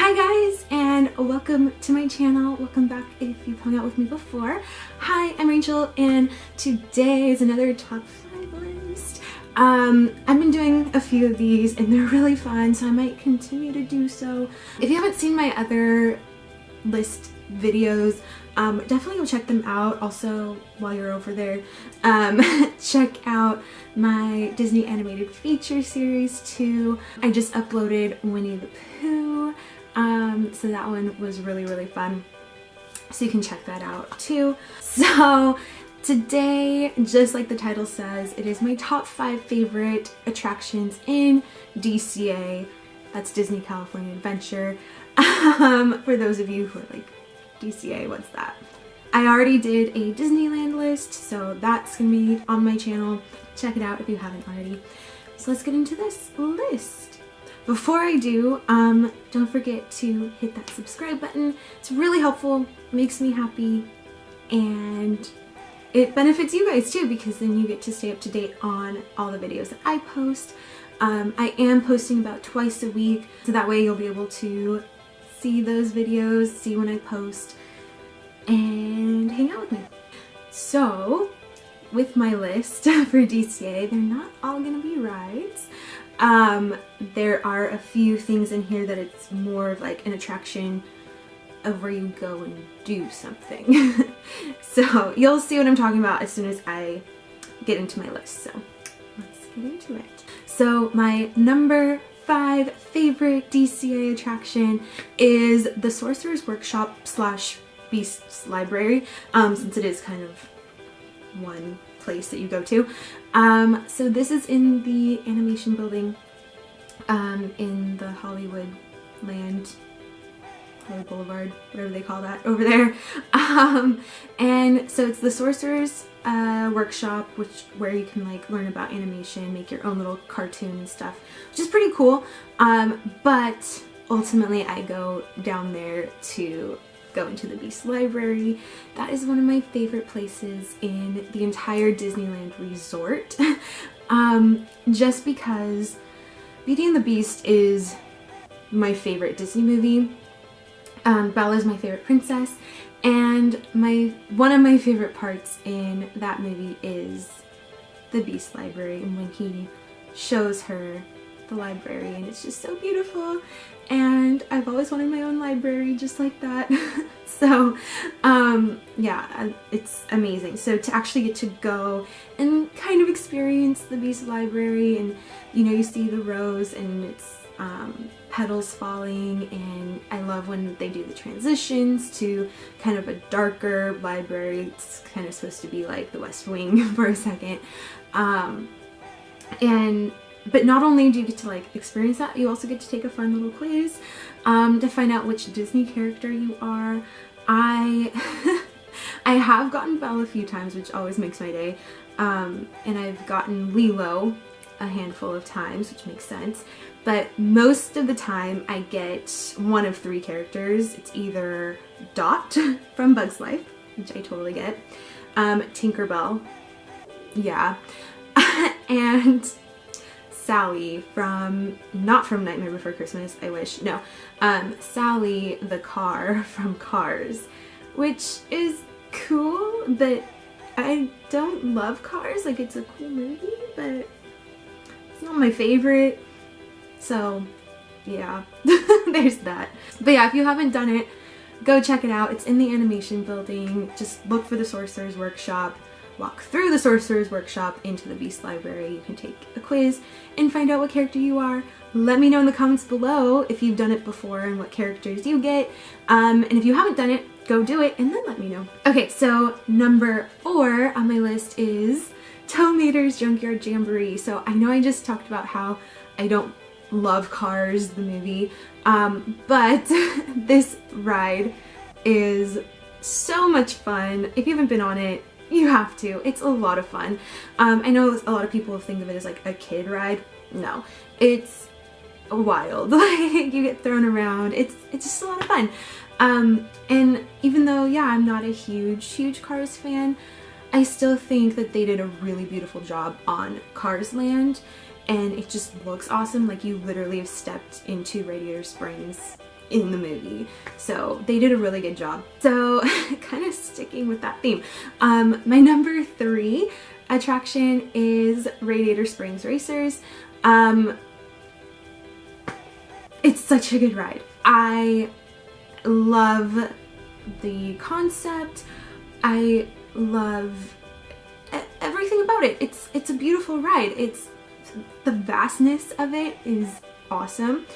Hi guys, and welcome to my channel. Welcome back if you've hung out with me before. Hi, I'm Rachel, and today is another top 5 list. I've been doing a few of these and they're really fun, so I might continue to do so. If you haven't seen my other list videos, definitely go check them out. Also, while you're over there, check out my Disney animated feature series too. I just uploaded Winnie the Pooh, so that one was really fun, so you can check that out too. So today, just like the title says, it is my top 5 favorite attractions in DCA. That's Disney California Adventure. For those of you who are like, DCA, what's that? I already did a Disneyland list, so that's gonna be on my channel. Check it out if you haven't already. So let's get into this list. Before I do, don't forget to hit that subscribe button. It's really helpful, makes me happy, and it benefits you guys too, because then you get to stay up to date on all the videos that I post. I am posting about twice a week, so that way you'll be able to see those videos, see when I post, and hang out with me. So, with my list for DCA, they're not all gonna be rides. There are a few things in here that it's more of like an attraction of where you go and do something. So you'll see what I'm talking about as soon as I get into my list. So let's get into it. So my number 5 favorite DCA attraction is the Sorcerers Workshop / Beast's Library, since it is kind of one place that you go to. So this is in the animation building in the Hollywood Land, Hollywood Boulevard, whatever they call that over there. And so it's the Sorcerers Workshop, where you can like learn about animation, make your own little cartoon and stuff, which is pretty cool. But ultimately I go down there to go into the Beast Library. That is one of my favorite places in the entire Disneyland resort. Just because Beauty and the Beast is my favorite Disney movie. Belle is my favorite princess, and one of my favorite parts in that movie is the Beast Library, and when he shows her the library, and it's just so beautiful, and I've always wanted my own library just like that. So yeah, it's amazing. So to actually get to go and kind of experience the Beast Library, and you know, you see the rose and it's petals falling, and I love when they do the transitions to kind of a darker library. It's kind of supposed to be like the West Wing for a second. But not only do you get to like experience that, you also get to take a fun little quiz to find out which Disney character you are. I have gotten Belle a few times, which always makes my day, and I've gotten Lilo a handful of times, which makes sense. But most of the time I get one of 3 characters. It's either Dot from Bug's Life, which I totally get, Tinkerbell, yeah, and Sally from, not from Nightmare Before Christmas, I wish, no, Sally the car from Cars, which is cool, but I don't love Cars. Like, it's a cool movie, but it's not my favorite. So yeah, there's that. But yeah, if you haven't done it, go check it out. It's in the animation building. Just look for the Sorcerers Workshop, walk through the Sorcerers Workshop into the Beast Library. You can take a quiz and find out what character you are. Let me know in the comments below if you've done it before and what characters you get. And if you haven't done it, go do it and then let me know. Okay, so number 4 on my list is Tow Mater's Junkyard Jamboree. So I know I just talked about how I don't love Cars, the movie, but this ride is so much fun. If you haven't been on it, you have to. It's a lot of fun. I know a lot of people think of it as like a kid ride. No, it's wild. Like, you get thrown around. It's just a lot of fun. And even though, yeah, I'm not a huge Cars fan, I still think that they did a really beautiful job on Cars Land, and it just looks awesome. Like, you literally have stepped into Radiator Springs in the movie. So they did a really good job. So kind of sticking with that theme. My number 3 attraction is Radiator Springs Racers. It's such a good ride. I love the concept. I love everything about it. It's a beautiful ride. The vastness of it is awesome.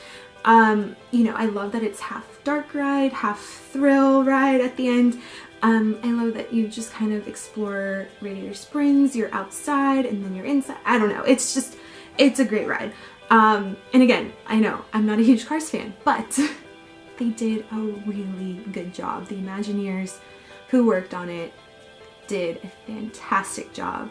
You know, I love that it's half dark ride, half thrill ride at the end. I love that you just kind of explore Radiator Springs, you're outside and then you're inside. I don't know, it's a great ride. And again, I know I'm not a huge Cars fan, but they did a really good job. The Imagineers who worked on it did a fantastic job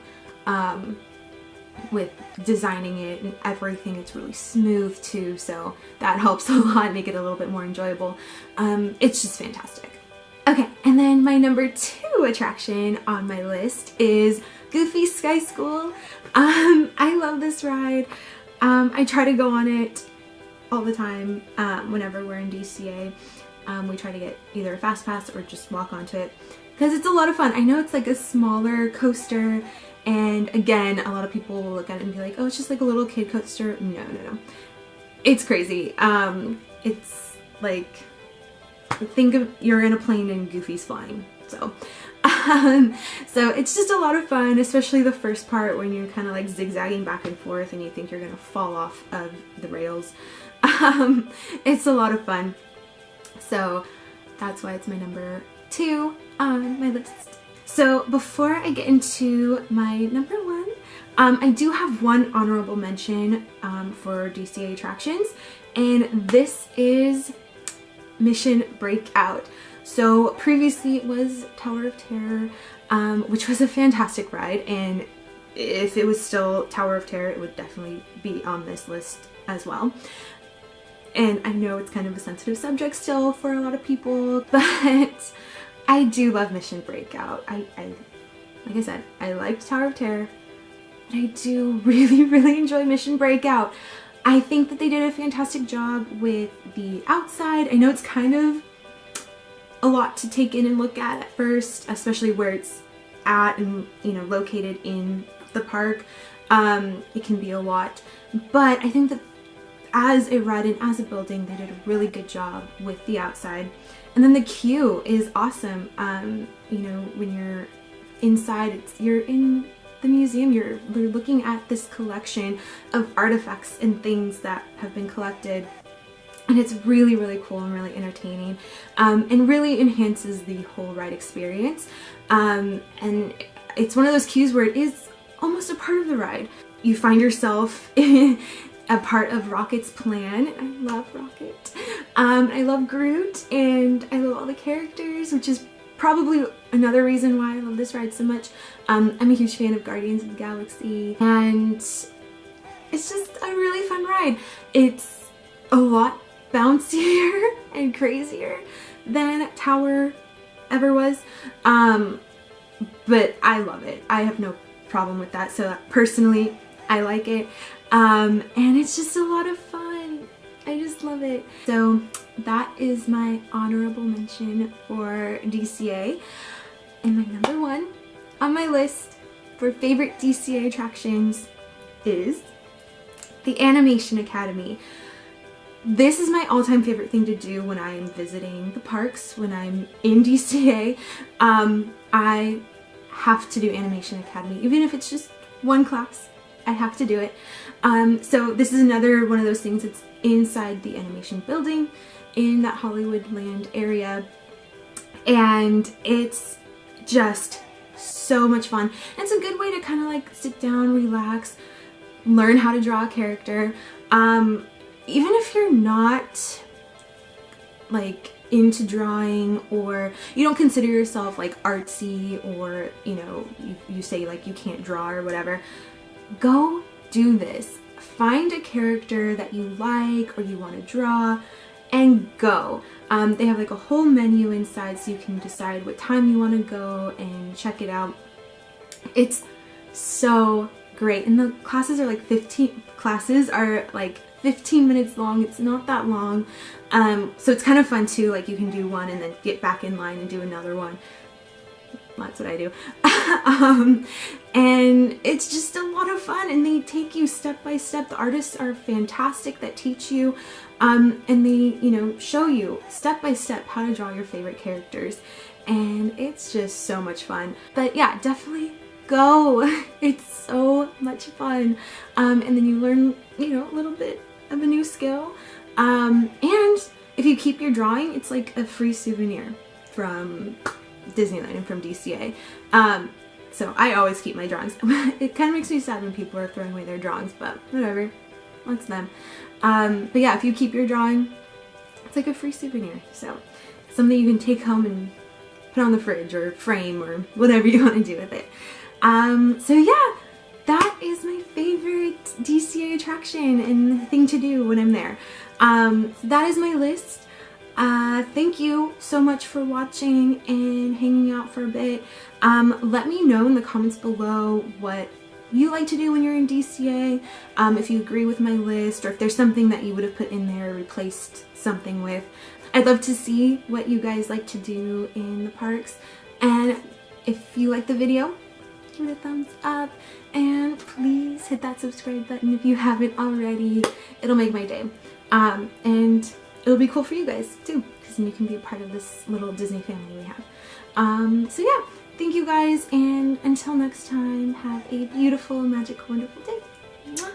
with designing it and everything. It's really smooth too, so that helps a lot, make it a little bit more enjoyable. It's just fantastic. Okay, and then my number 2 attraction on my list is Goofy's Sky School. I love this ride. I try to go on it all the time whenever we're in DCA. We try to get either a fast pass or just walk onto it because it's a lot of fun. I know it's like a smaller coaster, and again, a lot of people will look at it and be like, oh, it's just like a little kid coaster. No, no, no. It's crazy. It's like, think of you're in a plane and Goofy's flying. So it's just a lot of fun, especially the first part when you're kind of like zigzagging back and forth and you think you're gonna fall off of the rails. It's a lot of fun. So that's why it's my number 2 on my list. So before I get into my number 1, I do have one honorable mention for DCA attractions, and this is Mission Breakout. So previously it was Tower of Terror, which was a fantastic ride, and if it was still Tower of Terror, it would definitely be on this list as well. And I know it's kind of a sensitive subject still for a lot of people, but I do love Mission Breakout. Like I said, I liked Tower of Terror, but I do really, really enjoy Mission Breakout. I think that they did a fantastic job with the outside. I know it's kind of a lot to take in and look at first, especially where it's at and, you know, located in the park. It can be a lot, but I think that as a ride and as a building, they did a really good job with the outside. And then the queue is awesome. You know, when you're inside, you're in the museum, you're looking at this collection of artifacts and things that have been collected. And it's really, really cool and really entertaining, and really enhances the whole ride experience. And it's one of those queues where it is almost a part of the ride. You find yourself a part of Rocket's plan. I love Rocket. I love Groot, and I love all the characters, which is probably another reason why I love this ride so much. I'm a huge fan of Guardians of the Galaxy, and it's just a really fun ride. It's a lot bouncier and crazier than Tower ever was, but I love it. I have no problem with that, so personally I like it, and it's just a lot of fun. I just love it. So that is my honorable mention for DCA, and my number 1 on my list for favorite DCA attractions is the Animation Academy. This is my all-time favorite thing to do when I am visiting the parks, when I'm in DCA. I have to do Animation Academy, even if it's just one class. I have to do it. So this is another one of those things that's inside the animation building in that Hollywoodland area, and it's just so much fun. And it's a good way to kind of like sit down, relax, learn how to draw a character. Even if you're not like into drawing, or you don't consider yourself like artsy, or you know, you say like you can't draw or whatever, go do this. Find a character that you like or you want to draw and go. They have like a whole menu inside, so you can decide what time you want to go and check it out. It's so great, and the classes are like 15 15 minutes long. It's not that long. So it's kind of fun too, like you can do one and then get back in line and do another one. That's what I do. And it's just a lot of fun, and they take you step by step. The artists are fantastic that teach you, and they, you know, show you step by step how to draw your favorite characters, and it's just so much fun. But yeah, definitely go. It's so much fun. And then you learn, you know, a little bit of a new skill. And if you keep your drawing, it's like a free souvenir from Disneyland and from DCA. So I always keep my drawings. It kind of makes me sad when people are throwing away their drawings, but whatever, that's them. But yeah, if you keep your drawing, it's like a free souvenir. So something you can take home and put on the fridge or frame or whatever you want to do with it. So yeah, that is my favorite DCA attraction and thing to do when I'm there. That is my list. Thank you so much for watching and hanging out for a bit. Let me know in the comments below what you like to do when you're in DCA, if you agree with my list, or if there's something that you would have put in there or replaced something with. I'd love to see what you guys like to do in the parks, and if you like the video, give it a thumbs up, and please hit that subscribe button if you haven't already. It'll make my day, and it'll be cool for you guys too, because then you can be a part of this little Disney family we have. So yeah, thank you guys, and until next time, have a beautiful, magical, wonderful day. Mwah.